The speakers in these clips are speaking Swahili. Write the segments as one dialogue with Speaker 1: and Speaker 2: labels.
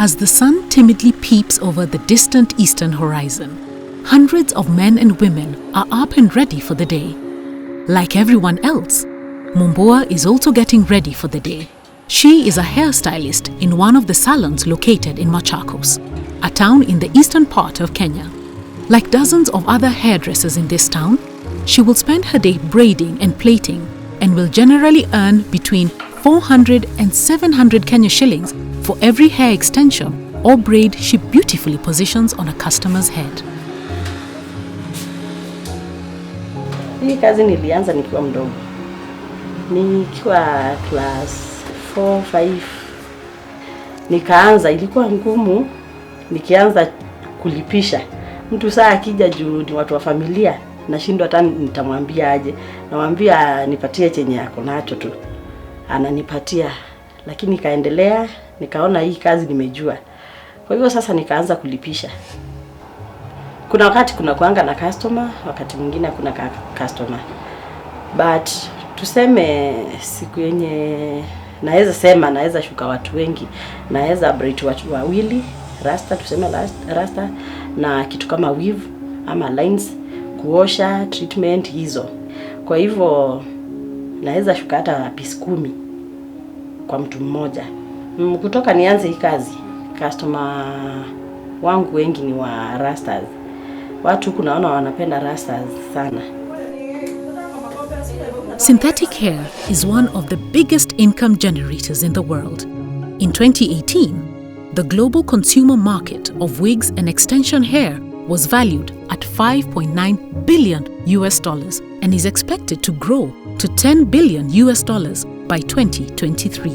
Speaker 1: As the sun timidly peeps over the distant eastern horizon, hundreds of men and women are up and ready for the day. Like everyone else, Mumbua is also getting ready for the day. She is a hairstylist in one of the salons located in Machakos, a town in the eastern part of Kenya. Like dozens of other hairdressers in this town, she will spend her day braiding and plaiting and will generally earn between 400 and 700 Kenya shillings for every hair extension or braid she beautifully positions on a customer's head.
Speaker 2: Hii kazi nilianza nikiwa mdogo. Nikiwa class 4, 5. Nikaanza, ilikuwa ngumu. Nikianza kulipisha. Mtu saa akija juu ni watu wa familia, nashindwa hata nitamwambia aje. Namwambia nipatie chenye yako nacho tu. Ananipatia, lakini kaendelea, nikaona hii kazi nimejua. Kwa hivyo sasa nikaanza kulipisha. Kuna wakati kuna kuanga na customer, wakati mwingine kuna customer. But tuseme siku yenye naweza shuka watu wengi, naweza braid watu wawili, rasta tuseme rasta na kitu kama weave ama lines, kuosha, treatment hizo. Kwa hivyo naweza shuka hata piece 10 kwa mtu mmoja. Kutoka nianze hii kazi, customer wangu wengi ni wa rastas. Watu kunaona wanapenda rastas sana.
Speaker 1: Synthetic hair is one of the biggest income generators in the world. In 2018, the global consumer market of wigs and extension hair was valued at $5.9 billion and is expected to grow to $10 billion by 2023.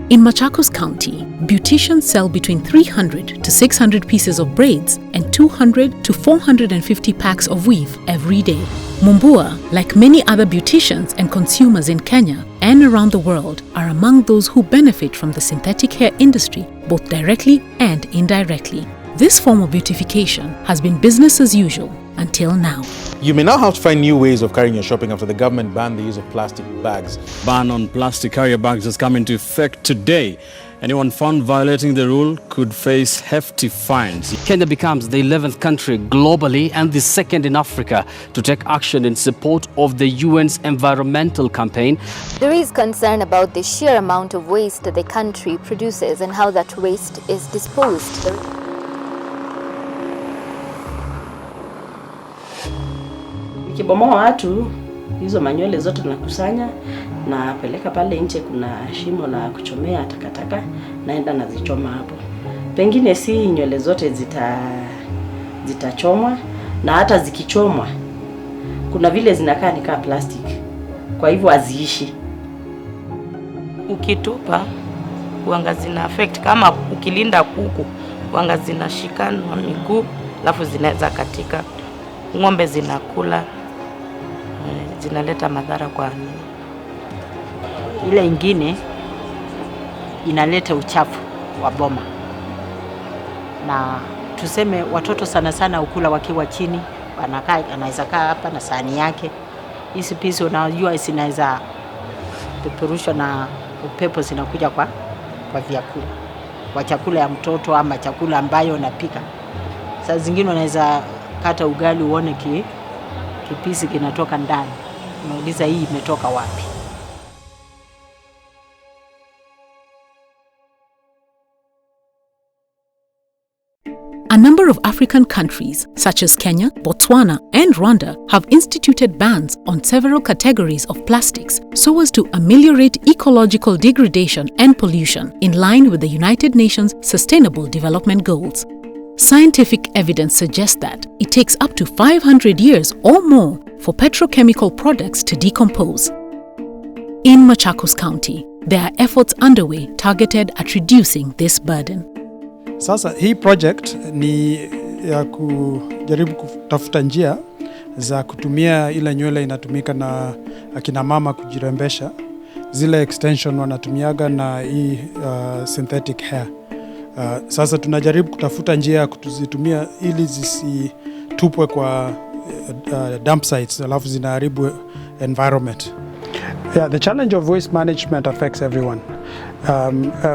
Speaker 1: In Machakos County, beauticians sell between 300 to 600 pieces of braids and 200 to 450 packs of weave every day. Mumbua, like many other beauticians and consumers in Kenya and around the world, are among those who benefit from the synthetic hair industry, both directly and indirectly. This form of beautification has been business as usual until now.
Speaker 3: You may now have to find new ways of carrying your shopping after the government banned the use of plastic bags.
Speaker 4: Ban on plastic carrier bags has come into effect today. Anyone found violating the rule could face hefty fines.
Speaker 5: Kenya becomes the 11th country globally and the second in Africa to take action in support of the UN's environmental campaign.
Speaker 6: There is concern about the sheer amount of waste that the country produces and how that waste is disposed.
Speaker 2: Nikibomoa watu, hizo manywele zote tunakusanya na peleka pale nje, kuna shimo la kuchomea takataka, naenda nazichoma hapo. Pengine si nywele zote zitachomwa, na hata zikichomwa kuna vile zinakaa ni kama plastic. Kwa hivyo haziishi.
Speaker 7: Ukitupa huanga zina affect, kama ukilinda kuku huanga zinashikana miguu alafu zinaweza katika. Ng'ombe zinakula, zinaleta madhara kwa
Speaker 8: ile ingine, inaleta uchafu wa boma. Na tuseme watoto sana sana ukula wakiwa chini, anaweza kaa hapa na sahani yake. Hizi pisi unajua zinaweza peperushwa na upepo, zinakuja kwa vyakula, kwa chakula ya mtoto ama chakula ambayo unapika. Saa zingine unaweza kata ugali uone kipisi kinatoka ndani. Unauliza hii imetoka wapi?
Speaker 1: A number of African countries, such as Kenya, Botswana, and Rwanda, have instituted bans on several categories of plastics so as to ameliorate ecological degradation and pollution in line with the United Nations Sustainable Development Goals. Scientific evidence suggests that it takes up to 500 years or more for petrochemical products to decompose. In Machakos County, there are efforts underway targeted at reducing this burden.
Speaker 9: Sasa hii project ni ya kujaribu kutafuta njia za kutumia ile nywele inatumika na akina mama kujirembesha, zile extension wanatumiaga na hii synthetic hair. Sasa tunajaribu kutafuta njia ya kutuzitumia ili zisitupwe kwa dump sites alafu zinaharibu environment. Yeah, the challenge of waste management affects everyone.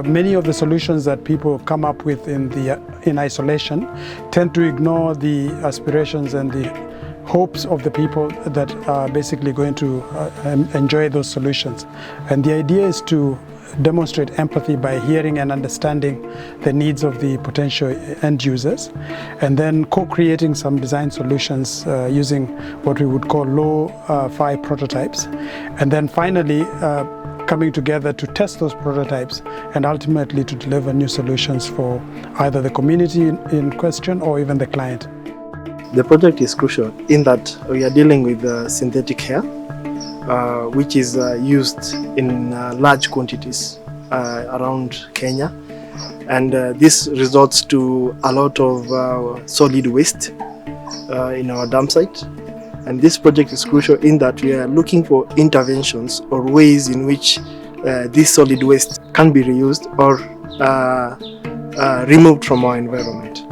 Speaker 9: Many of the solutions that people come up with in isolation tend to ignore the aspirations and the hopes of the people that are basically going to enjoy those solutions. And the idea is to demonstrate empathy by hearing and understanding the needs of the potential end users, and then co-creating some design solutions using what we would call low-fi prototypes, and then finally coming together to test those prototypes and ultimately to deliver new solutions for either the community in question or even the client.
Speaker 10: The project is crucial in that we are dealing with synthetic hair, which is used in large quantities around Kenya, and this results to a lot of solid waste in our dump site. And this project is crucial in that we are looking for interventions or ways in which this solid waste can be reused or removed from our environment.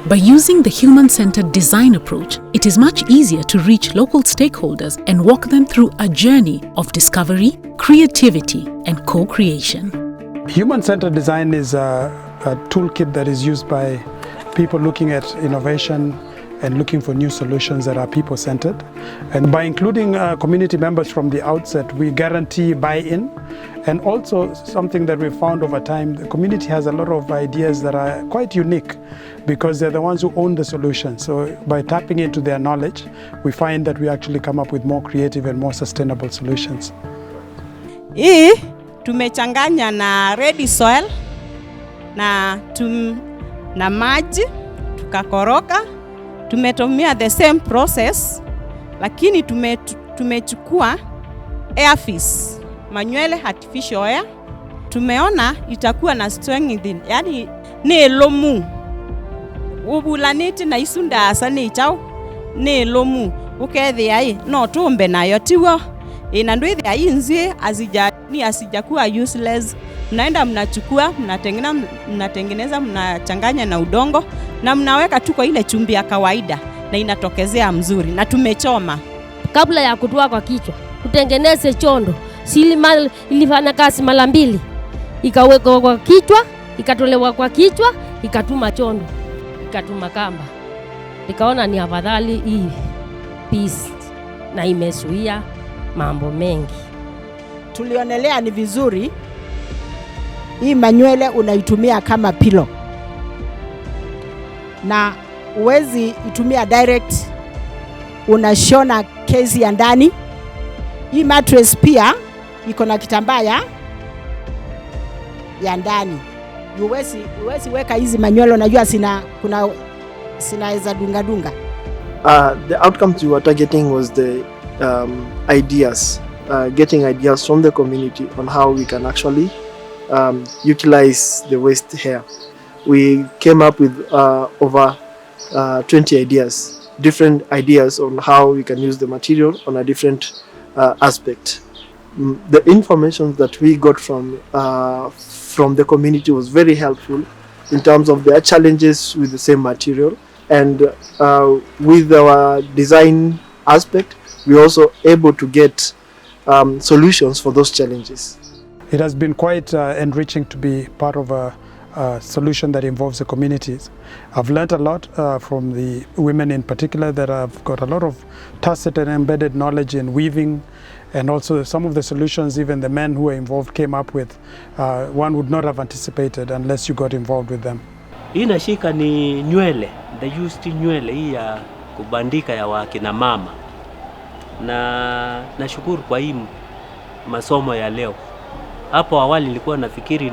Speaker 1: By using the human-centered design approach, it is much easier to reach local stakeholders and walk them through a journey of discovery, creativity, and co-creation.
Speaker 9: Human-centered design is a toolkit that is used by people looking at innovation and looking for new solutions that are people-centered. And by including community members from the outset, we guarantee buy-in. And also something that we've found over time, the community has a lot of ideas that are quite unique because they're the ones who own the solution. So by tapping into their knowledge, we find that we actually come up with more creative and more sustainable solutions.
Speaker 11: Hii tumechanganya na ready soil na maji tukakoroka. Tumetumia the same process, lakini tumechukua air fizz, manywele artificial air. Tumeona itakuwa na strength, yani ne lomu ubulaniti na isunda asane ichao ne lomu ukethi ai no tumbe nayo tiwo ina ndwithi ai nzie asijakuwa useless. Mnaenda mnachukua mnatengeneza mnachanganya na udongo na mnaweka tu kwa ile chumbi ya kawaida na inatokezea mzuri na tumechoma.
Speaker 12: Kabla ya kutoa kwa kichwa tutengeneze chondo, ilifanya kazi mara mbili, ikawekwa kwa kichwa, ikatolewa kwa kichwa, ikatuma chondo, ikatuma kamba. Nikaona ni afadhali hii piece na imezuia mambo mengi.
Speaker 8: Tulionelea ni vizuri hii manywele unaitumia kama pillow na uwezi itumia direct, unashona kezi ya ndani. Hii mattress pia iko na kitambaa ya ndani. Uwezi weka hizi manywele, unajua sinaweza dunga.
Speaker 10: The outcomes we were targeting was the ideas, getting ideas from the community on how we can actually utilize the waste hair. We came up with over 20 ideas, different ideas on how we can use the material on a different aspect. The information that we got from the community was very helpful in terms of their challenges with the same material, and with our design aspect, we also able to get solutions for those challenges.
Speaker 9: It has been quite enriching to be part of a solution that involves the communities. I've learned a lot from the women in particular that have got a lot of tacit and embedded knowledge in weaving, and also some of the solutions even the men who were involved came up with, one would not have anticipated unless you got involved with them.
Speaker 13: Hii nashika ni nywele, the used nywele hii ya kubandika ya wakina mama. Na nashukuru kwa hii masomo ya leo. Hapo awali nilikuwa nafikiri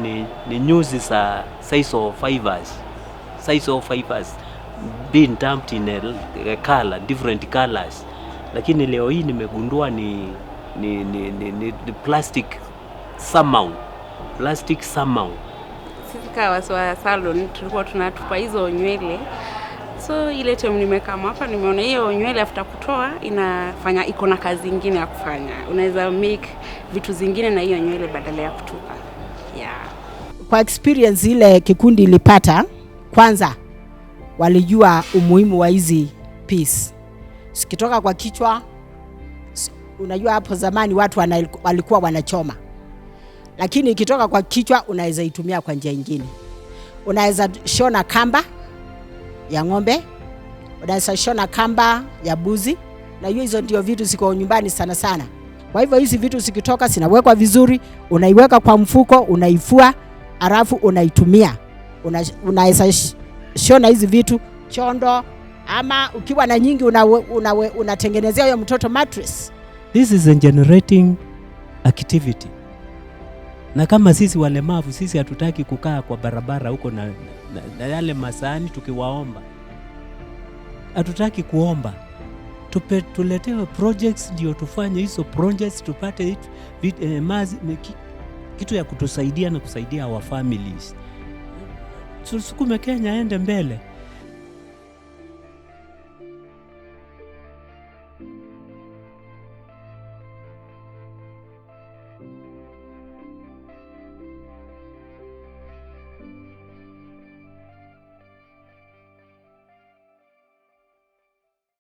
Speaker 13: ni nyuzi za size of fibers being dumped in a color, different colors. Lakini leo hii nimegundua ni plastic surmount.
Speaker 14: Sisi kama wa salon tulikuwa tunatupa hizo nywele. So ile time nimekaa hapa nimeona hiyo nywele after kutoa inafanya iko na kazi nyingine ya kufanya. Unaweza make vitu zingine na hiyo nywele badala ya kutupa.
Speaker 8: Kwa experience ile kikundi ilipata, kwanza walijua umuhimu wa hizi piece. Sikitoka kwa kichwa, unajua hapo zamani watu walikuwa wanachoma. Lakini ikitoka kwa kichwa unaweza itumia kwa njia nyingine. Unaweza shona kamba ya ng'ombe, unaweza shona kamba ya buzi, na hizo ndio vitu ziko nyumbani sana sana. Kwa hivyo hizi vitu zikitoka zinawekwa vizuri, unaiweka kwa mfuko, unaifua, alafu unaitumia. Unaweza shona hizi vitu chondo, ama ukiwa na nyingi unatengenezea huyo mtoto mattress.
Speaker 13: This is a generating activity. Na kama sisi walemavu, sisi hatutaki kukaa kwa barabara huko na yale masani tukiwaomba. Hatutaki kuomba. Tuletewe projects ndio tufanye hizo projects, tupate kitu ya kutusaidia na kusaidia our families. Tusukume Kenya ende mbele.